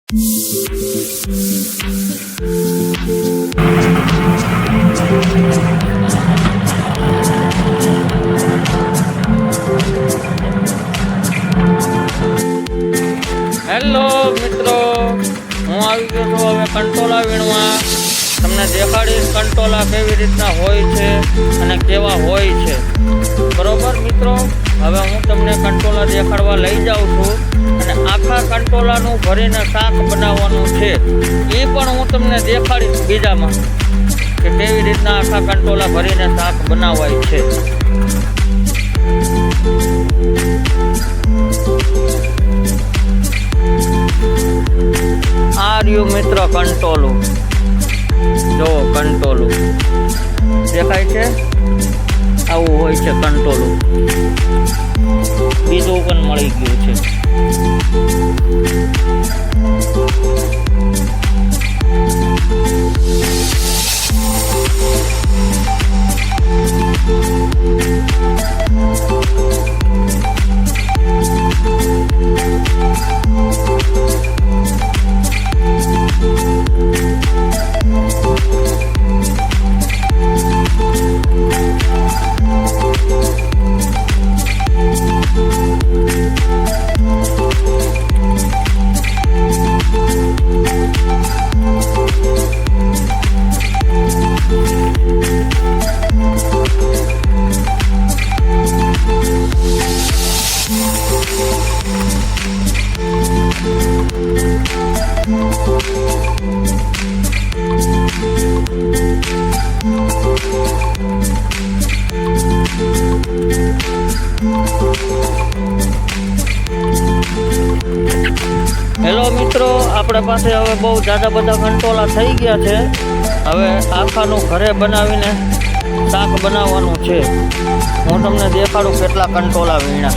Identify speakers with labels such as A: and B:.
A: Hello મિત્રો, હું આવી ગયો છું હવે કંટોલા વીણવા. તમને દેખાડીશ કંટોલા કેવી રીતના હોય છે અને કેવા હોય છે. બરોબર મિત્રો, હવે હું તમને કંટોલા દેખાડવા લઈ જાઉં છું અને આખા કંટોલાનું ભરીને શાક બનાવવાનું છે. એ પણ હું તમને દેખાડીશ બીજામાં કે કેવી રીતના આખા કંટોલા ભરીને શાક બનાવાય છે. આ રહ્યું મિત્ર કંટોલું. જો કંટોલું દેખાય છે, આવું હોય છે કંટોલું. બીજું પણ મળી ગયું છે. હેલો મિત્રો, આપણા પાસે હવે બહુ જાજા બધા કંટોલા થઈ ગયા છે. હવે આખાનું ઘરે બનાવીને શાક બનાવવાનું છે. હું તમને દેખાડું કેટલા કંટોલા વીણ્યા.